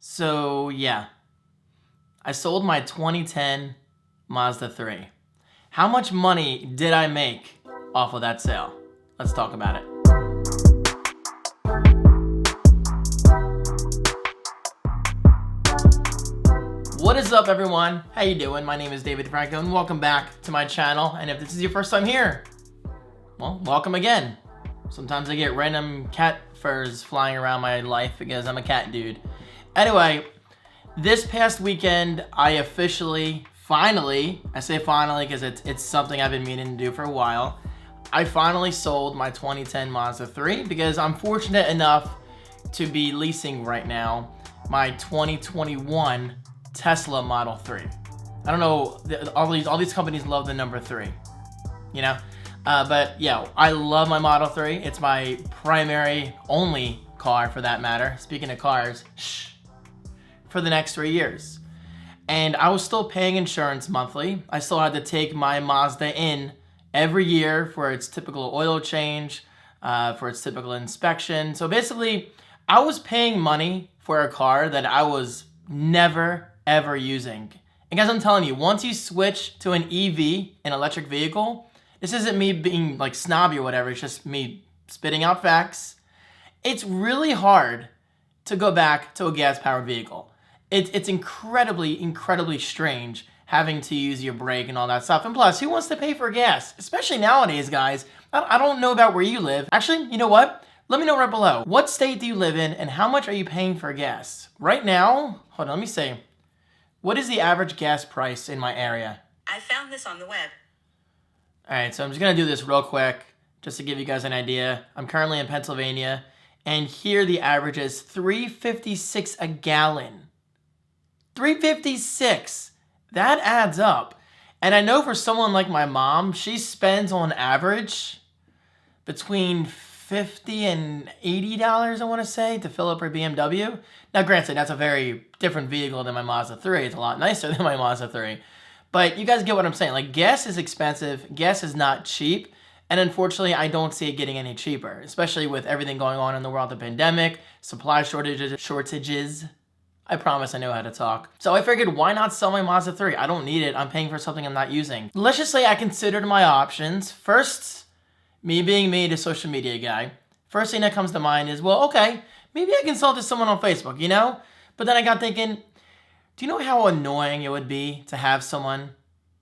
So yeah, I sold my 2010 Mazda 3. How much money did I make off of that sale? Let's talk about it. What is up, everyone? How you doing? My name is David Franco and welcome back to my channel. And if this is your first time here, well, welcome again. Sometimes I get random cat furs flying around my life because I'm a cat dude. Anyway, this past weekend, I officially, finally, I say finally because it's something I've been meaning to do for a while. I finally sold my 2010 Mazda 3 because I'm fortunate enough to be leasing right now my 2021 Tesla Model 3. I don't know, all these companies love the number 3, you know? But yeah, I love my Model 3. It's my primary, only car for that matter. Speaking of cars, for the next 3 years. And I was still paying insurance monthly. I still had to take my Mazda in every year for its typical oil change, for its typical inspection. So basically, I was paying money for a car that I was never, ever using. And guys, I'm telling you, once you switch to an EV, an electric vehicle, this isn't me being like snobby or whatever, it's just me spitting out facts. It's really hard to go back to a gas-powered vehicle. It's incredibly strange having to use your brake and all that stuff. And plus, who wants to pay for gas? Especially nowadays, guys. I don't know about where you live. Actually, you know what? Let me know right below. What state do you live in and how much are you paying for gas? Right now, hold on, let me see. What is the average gas price in my area? I found this on the web. All right, so I'm just gonna do this real quick just to give you guys an idea. I'm currently in Pennsylvania, and here the average is $3.56 a gallon. $3.56. That adds up. And I know for someone like my mom, she spends on average between $50 and $80, I want to say, to fill up her BMW. Now, granted, that's a very different vehicle than my Mazda 3. It's a lot nicer than my Mazda 3. But you guys get what I'm saying. Like, gas is expensive. Gas is not cheap. And unfortunately, I don't see it getting any cheaper, especially with everything going on in the world, the pandemic, supply shortages. I promise I know how to talk. So I figured, why not sell my Mazda 3? I don't need it. I'm paying for something I'm not using. Let's just say I considered my options. First, me being me, the social media guy, first thing that comes to mind is, well, okay, maybe I can sell it to someone on Facebook, you know? But then I got thinking, do you know how annoying it would be to have someone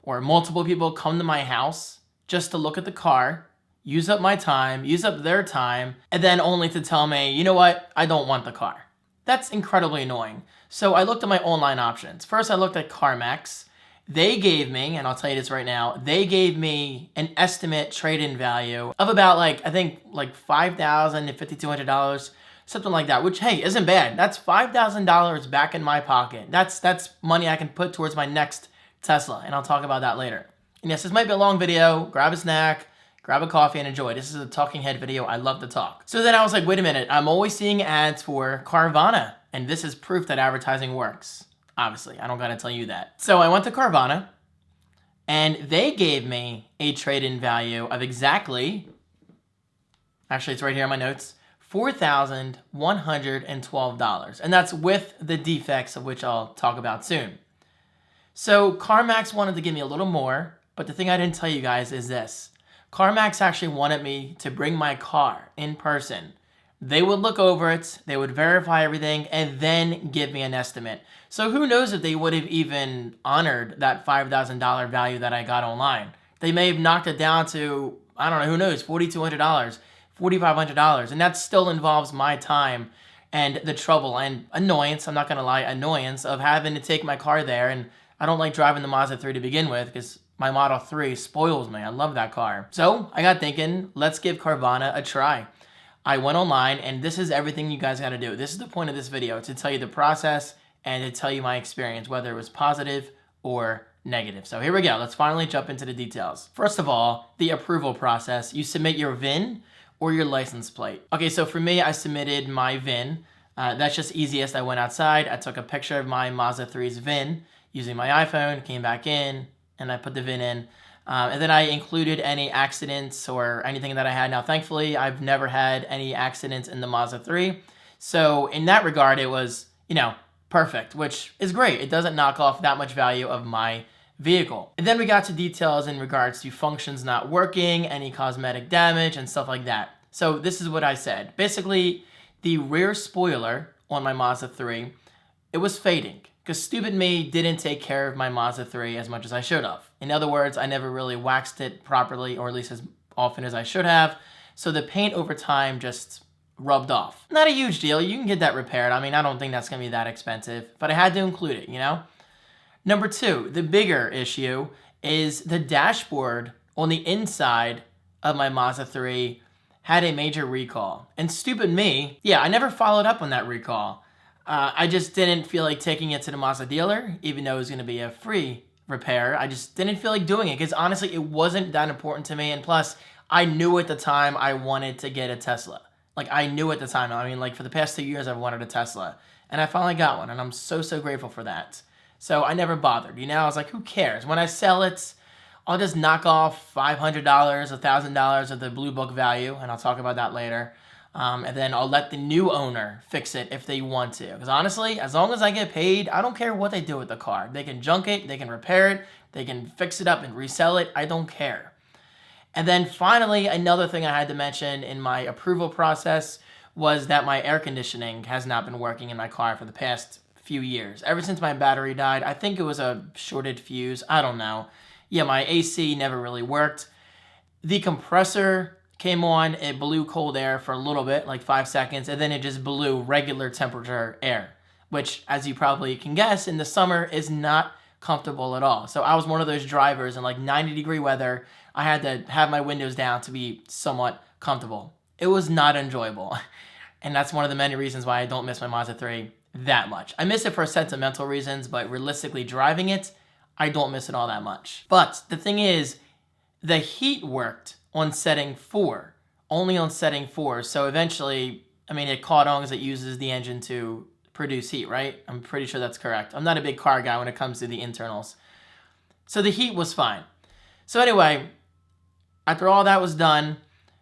or multiple people come to my house just to look at the car, use up my time, use up their time, and then only to tell me, you know what, I don't want the car. That's incredibly annoying. So I looked at my online options. First, I looked at CarMax. They gave me, and I'll tell you this right now, they gave me an estimate trade-in value of about I think $5,000 to $5,200, something like that, which, hey, isn't bad. That's $5,000 back in my pocket. That's money I can put towards my next Tesla, and I'll talk about that later. And yes, this might be a long video. Grab a snack, grab a coffee, and enjoy. This is a talking head video. I love to talk. So then I was like, wait a minute. I'm always seeing ads for Carvana, and this is proof that advertising works. Obviously, I don't gotta tell you that. So I went to Carvana, and they gave me a trade-in value of exactly, actually it's right here in my notes, $4,112. And that's with the defects of which I'll talk about soon. So CarMax wanted to give me a little more, but the thing I didn't tell you guys is this. CarMax actually wanted me to bring my car in person. They would look over it, they would verify everything, and then give me an estimate. So who knows if they would have even honored that $5,000 value that I got online. They may have knocked it down to, I don't know, who knows, $4,200, $4,500, and that still involves my time and the trouble and annoyance, I'm not gonna lie, annoyance of having to take my car there. And I don't like driving the Mazda 3 to begin with because my Model 3 spoils me. I love that car. So I got thinking, let's give Carvana a try. I went online, and this is everything you guys gotta do. This is the point of this video, to tell you the process and to tell you my experience, whether it was positive or negative. So here we go. Let's finally jump into the details. First of all, the approval process. You submit your VIN or your license plate. Okay, so for me, I submitted my VIN. That's just easiest. I went outside, I took a picture of my Mazda 3's VIN using my iPhone, came back in, and I put the VIN in. And then I included any accidents or anything that I had. Now, thankfully, I've never had any accidents in the Mazda 3. So in that regard, it was, you know, perfect, which is great. It doesn't knock off that much value of my vehicle. And then we got to details in regards to functions not working, any cosmetic damage, and stuff like that. So this is what I said. Basically, the rear spoiler on my Mazda 3, it was fading because stupid me didn't take care of my Mazda 3 as much as I should have. In other words, I never really waxed it properly, or at least as often as I should have. So the paint over time just rubbed off. Not a huge deal. You can get that repaired. I mean, I don't think that's going to be that expensive, but I had to include it, you know? Number two, the bigger issue is the dashboard on the inside of my Mazda 3 had a major recall. And stupid me, yeah, I never followed up on that recall. I just didn't feel like taking it to the Mazda dealer, even though it was going to be a free repair. I just didn't feel like doing it because honestly, it wasn't that important to me. And plus, I knew at the time I wanted to get a Tesla. Like, I knew at the time. I mean, like, for the past 2 years, I've wanted a Tesla. And I finally got one, and I'm so, so grateful for that. So I never bothered. You know, I was like, who cares? When I sell it, I'll just knock off $500, $1,000 of the Blue Book value, and I'll talk about that later. And then I'll let the new owner fix it if they want to. Because honestly, as long as I get paid, I don't care what they do with the car. They can junk it, they can repair it, they can fix it up and resell it. I don't care. And then finally, another thing I had to mention in my approval process was that my air conditioning has not been working in my car for the past few years. Ever since my battery died, I think it was a shorted fuse. I don't know. Yeah, my AC never really worked. The compressor came on, it blew cold air for a little bit, like 5 seconds, and then it just blew regular temperature air, which, as you probably can guess, in the summer is not comfortable at all. So I was one of those drivers in like 90-degree weather. I had to have my windows down to be somewhat comfortable. It was not enjoyable. And that's one of the many reasons why I don't miss my Mazda 3 that much. I miss it for sentimental reasons, but realistically driving it, I don't miss it all that much. But the thing is, the heat worked on setting 4, only on setting 4. So eventually, I mean, it caught on because it uses the engine to produce heat, right? I'm pretty sure that's correct. I'm not a big car guy when it comes to the internals. So the heat was fine. So anyway, after all that was done,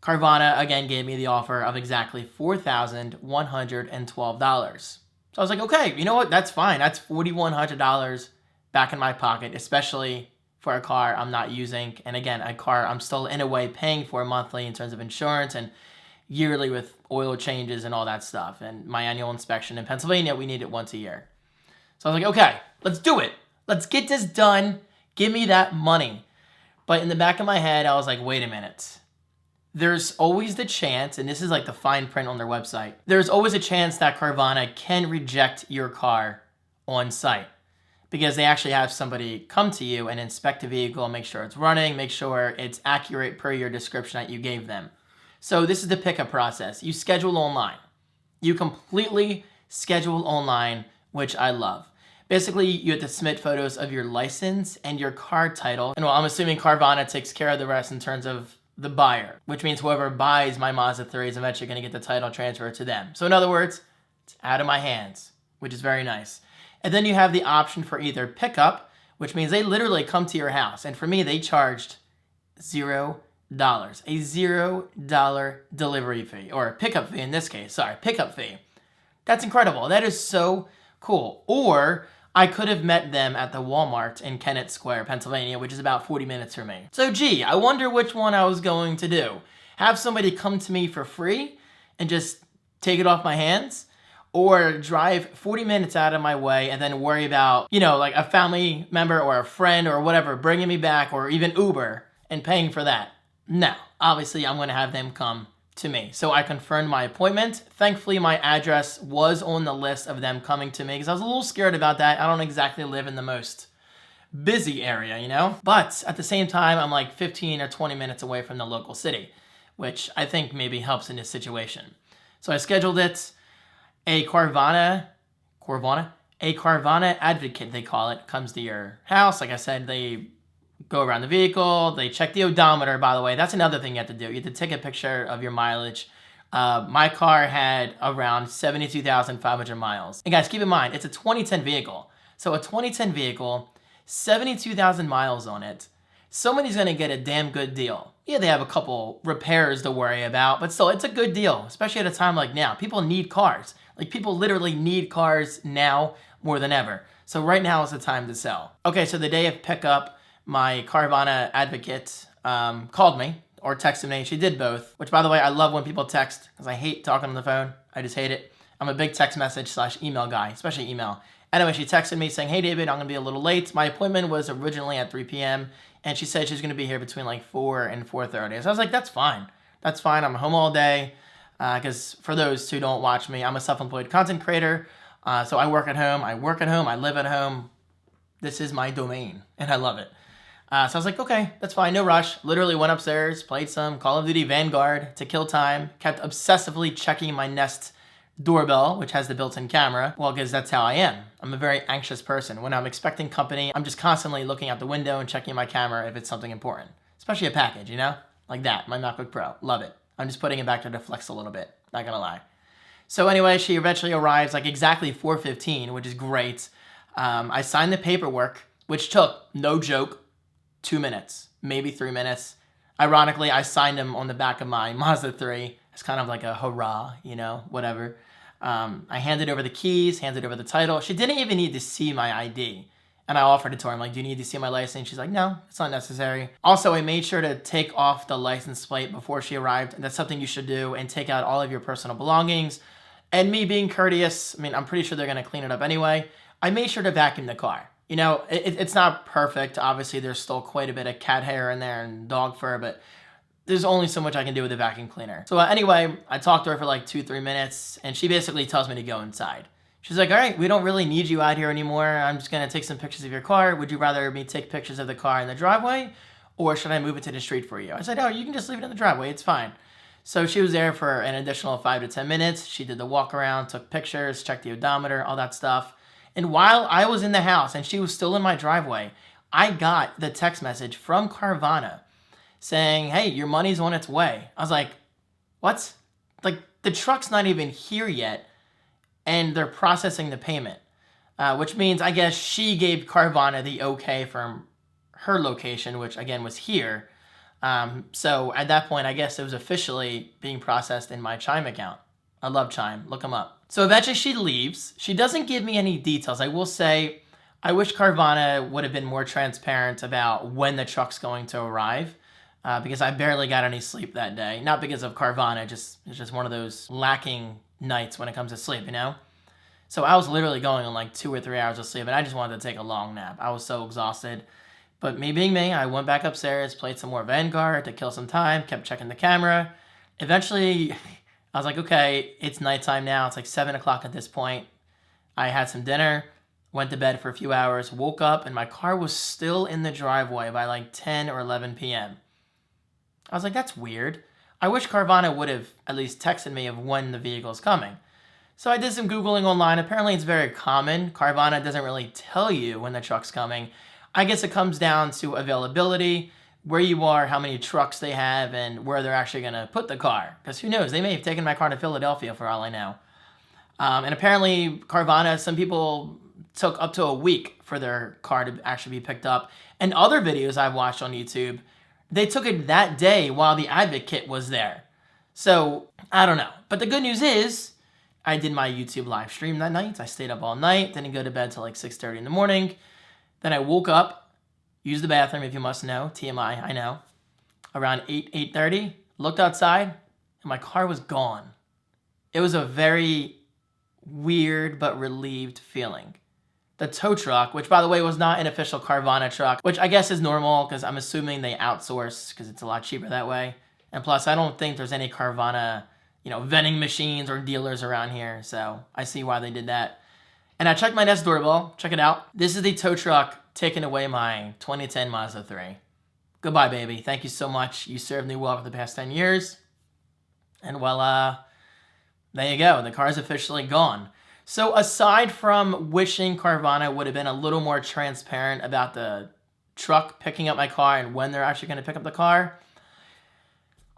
Carvana again gave me the offer of exactly $4,112. So I was like, okay, you know what? That's fine. That's $4,100 back in my pocket, especially for a car I'm not using. And again, a car I'm still in a way paying for monthly in terms of insurance and yearly with oil changes and all that stuff. And my annual inspection in Pennsylvania, we need it once a year. So I was like, okay, let's do it. Let's get this done. Give me that money. But in the back of my head, I was like, wait a minute. There's always the chance, and this is like the fine print on their website, there's always a chance that Carvana can reject your car on site because they actually have somebody come to you and inspect the vehicle, make sure it's running, make sure it's accurate per your description that you gave them. So this is the pickup process. You schedule online. You completely schedule online, which I love. Basically, you have to submit photos of your license and your car title. And well, I'm assuming Carvana takes care of the rest in terms of the buyer, which means whoever buys my Mazda 3 is eventually going to get the title transferred to them. So in other words, it's out of my hands, which is very nice. And then you have the option for either pickup, which means they literally come to your house. And for me, they charged $0, a $0 delivery fee, or pickup fee in this case. Sorry, pickup fee. That's incredible. That is so cool. Or I could have met them at the Walmart in Kennett Square, Pennsylvania, which is about 40 minutes from me. So gee, I wonder which one I was going to do. Have somebody come to me for free and just take it off my hands, or drive 40 minutes out of my way and then worry about, you know, like a family member or a friend or whatever bringing me back, or even Uber and paying for that. No, obviously I'm going to have them come to me. So I confirmed my appointment. Thankfully, my address was on the list of them coming to me because I was a little scared about that. I don't exactly live in the most busy area, you know? But at the same time, I'm like 15 or 20 minutes away from the local city, which I think maybe helps in this situation. So I scheduled it. A Carvana advocate, they call it, comes to your house. Like I said, they go around the vehicle, they check the odometer, by the way. That's another thing you have to do. You have to take a picture of your mileage. My car had around 72,500 miles. And guys, keep in mind, it's a 2010 vehicle. So a 2010 vehicle, 72,000 miles on it. Somebody's going to get a damn good deal. Yeah, they have a couple repairs to worry about, but still, it's a good deal, especially at a time like now. People need cars. Like, people literally need cars now more than ever. So right now is the time to sell. Okay, so the day of pickup, my Carvana advocate called me or texted me. She did both, which by the way, I love when people text because I hate talking on the phone. I just hate it. I'm a big text message / email guy, especially email. Anyway, she texted me saying, hey David, I'm gonna be a little late. My appointment was originally at 3 p.m. and she said she's gonna be here between like 4 and 4:30. So I was like, that's fine. That's fine, I'm home all day. Because for those who don't watch me, I'm a self-employed content creator. So I work at home, I live at home. This is my domain and I love it. So I was like, okay, that's fine, no rush. Literally went upstairs, played some Call of Duty Vanguard to kill time, kept obsessively checking my Nest doorbell, which has the built-in camera. Well, because that's how I am. I'm a very anxious person. When I'm expecting company, I'm just constantly looking out the window and checking my camera if it's something important. Especially a package, you know? Like that, my MacBook Pro, love it. I'm just putting it back there to flex a little bit, not gonna lie. So anyway, she eventually arrives like exactly 4:15, which is great. I signed the paperwork, which took, no joke, 2 minutes, maybe 3 minutes. Ironically, I signed them on the back of my Mazda 3. It's kind of like a hurrah, you know, whatever. I handed over the keys, handed over the title. She didn't even need to see my ID. And I offered it to her. I'm like, do you need to see my license? She's like, no, it's not necessary. Also, I made sure to take off the license plate before she arrived. And that's something you should do, and take out all of your personal belongings. And me being courteous, I mean, I'm pretty sure they're gonna clean it up anyway. I made sure to vacuum the car. You know, it's not perfect. Obviously, there's still quite a bit of cat hair in there and dog fur, but there's only so much I can do with a vacuum cleaner. So anyway, I talked to her for like 2-3 minutes, and she basically tells me to go inside. She's like, all right, we don't really need you out here anymore. I'm just gonna take some pictures of your car. Would you rather me take pictures of the car in the driveway, or should I move it to the street for you? I said, oh, you can just leave it in the driveway, it's fine. So she was there for an additional 5 to 10 minutes. She did the walk around, took pictures, checked the odometer, all that stuff. And while I was in the house and she was still in my driveway, I got the text message from Carvana saying, hey, your money's on its way. I was like, what? Like, the truck's not even here yet, and they're processing the payment, which means I guess she gave Carvana the okay from her location, which again was here. So at that point, I guess it was officially being processed in my Chime account. I love Chime, look them up. So eventually she leaves. She doesn't give me any details. I will say, I wish Carvana would have been more transparent about when the truck's going to arrive, because I barely got any sleep that day. Not because of Carvana, it's just one of those lacking nights when it comes to sleep, you know? So I was literally going on like 2 or 3 hours of sleep, and I just wanted to take a long nap. I was so exhausted. But me being me, I went back upstairs, played some more Vanguard to kill some time, kept checking the camera. Eventually, I was like, okay, it's nighttime now. It's like 7 o'clock at this point. I had some dinner, went to bed for a few hours, woke up, and my car was still in the driveway by like 10 or 11 p.m. I was like, that's weird. I wish Carvana would have at least texted me of when the vehicle is coming. So I did some Googling online. Apparently it's very common. Carvana doesn't really tell you when the truck's coming. I guess it comes down to availability, where you are, how many trucks they have, and where they're actually going to put the car. Because who knows, they may have taken my car to Philadelphia for all I know. And apparently Carvana, some people took up to a week for their car to actually be picked up. And other videos I've watched on YouTube, they took it that day while the advocate was there. So, I don't know. But the good news is, I did my YouTube live stream that night. I stayed up all night, didn't go to bed till like 6:30 in the morning. Then I woke up, used the bathroom if you must know, TMI, I know. Around 8:30, looked outside, and my car was gone. It was a very weird but relieved feeling. The tow truck, which by the way was not an official Carvana truck, which I guess is normal because I'm assuming they outsource because it's a lot cheaper that way. And plus, I don't think there's any Carvana, vending machines or dealers around here, so I see why they did that. And I checked my Nest doorbell. Check it out. This is the tow truck taking away my 2010 Mazda 3. Goodbye, baby. Thank you so much. You served me well for the past 10 years. And well, there you go. The car's officially gone. So aside from wishing Carvana would have been a little more transparent about the truck picking up my car and when they're actually going to pick up the car,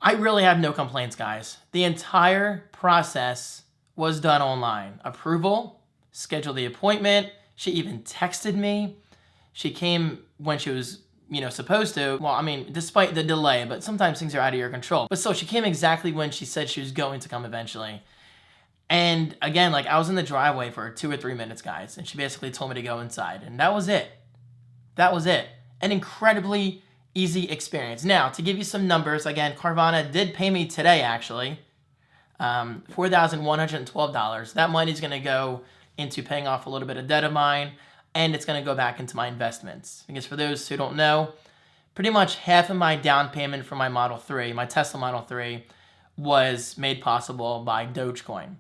I really have no complaints, guys. The entire process was done online. Approval, schedule the appointment. She even texted me. She came when she was, supposed to. Well, I mean, despite the delay, but sometimes things are out of your control. But still, she came exactly when she said she was going to come eventually. And again, like I was in the driveway for 2 or 3 minutes, guys, and she basically told me to go inside, and that was it. That was it. An incredibly easy experience. Now, to give you some numbers, again, Carvana did pay me today, actually, $4,112. That money's going to go into paying off a little bit of debt of mine, and it's going to go back into my investments. Because for those who don't know, pretty much half of my down payment for my Model 3, my Tesla Model 3, was made possible by Dogecoin.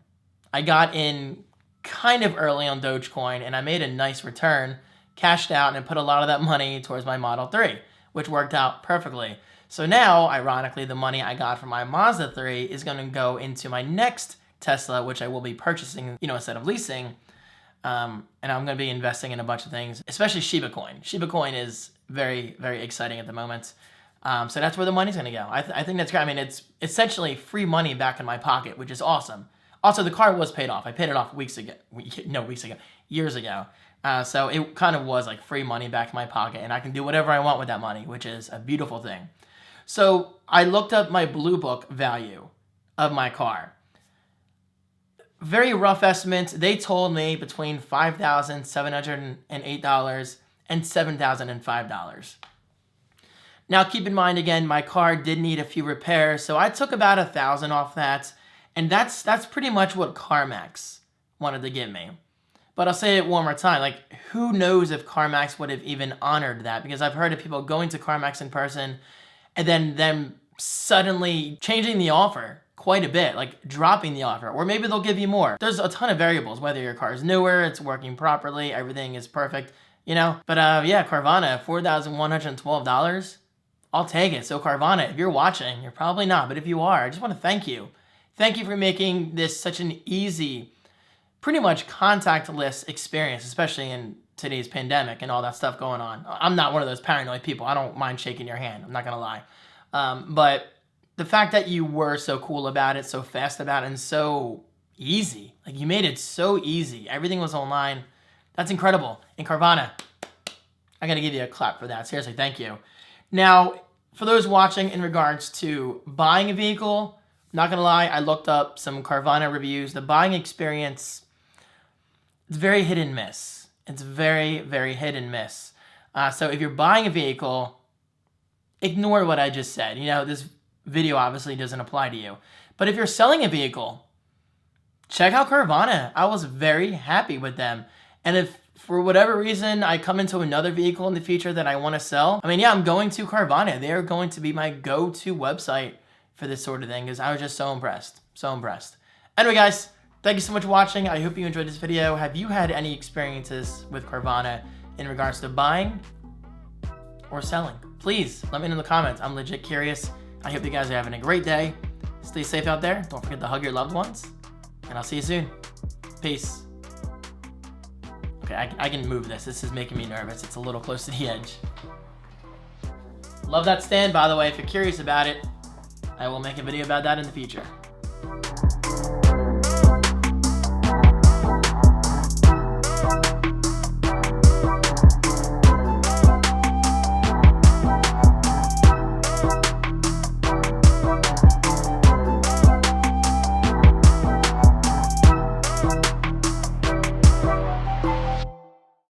I got in kind of early on Dogecoin, and I made a nice return, cashed out, and put a lot of that money towards my Model 3, which worked out perfectly. So now, ironically, the money I got from my Mazda 3 is going to go into my next Tesla, which I will be purchasing, instead of leasing. And I'm going to be investing in a bunch of things, especially Shiba Coin. Shiba Coin is very, very exciting at the moment. So that's where the money's going to go. I think that's great. I mean, it's essentially free money back in my pocket, which is awesome. Also, the car was paid off. I paid it off years ago. So it kind of was like free money back in my pocket, and I can do whatever I want with that money, which is a beautiful thing. So I looked up my Blue Book value of my car. Very rough estimates. They told me between $5,708 and $7,005. Now, keep in mind, again, my car did need a few repairs, so I took about $1,000 off that, and that's pretty much what CarMax wanted to give me. But I'll say it one more time, like, who knows if CarMax would have even honored that? Because I've heard of people going to CarMax in person and then them suddenly changing the offer quite a bit, like dropping the offer, or maybe they'll give you more. There's a ton of variables, whether your car is newer, it's working properly, everything is perfect, But yeah, Carvana, $4,112. I'll take it. So Carvana, if you're watching, you're probably not, but if you are, I just want to thank you. Thank you for making this such an easy, pretty much contactless experience, especially in today's pandemic and all that stuff going on. I'm not one of those paranoid people. I don't mind shaking your hand. I'm not going to lie. But the fact that you were so cool about it, so fast about it, and so easy, like you made it so easy. Everything was online. That's incredible. And Carvana, I got to give you a clap for that. Seriously, thank you. Now, for those watching in regards to buying a vehicle, not going to lie, I looked up some Carvana reviews. The buying experience, it's very hit and miss. It's very, very hit and miss. So if you're buying a vehicle, ignore what I just said. This video obviously doesn't apply to you. But if you're selling a vehicle, check out Carvana. I was very happy with them. And if for whatever reason I come into another vehicle in the future that I want to sell, I'm going to Carvana. They are going to be my go-to website for this sort of thing because I was just so impressed. So impressed. Anyway, guys, thank you so much for watching. I hope you enjoyed this video. Have you had any experiences with Carvana in regards to buying or selling? Please let me know in the comments. I'm legit curious. I hope you guys are having a great day. Stay safe out there. Don't forget to hug your loved ones. And I'll see you soon. Peace. Okay, I can move this. This is making me nervous. It's a little close to the edge. Love that stand, by the way. If you're curious about it, I will make a video about that in the future.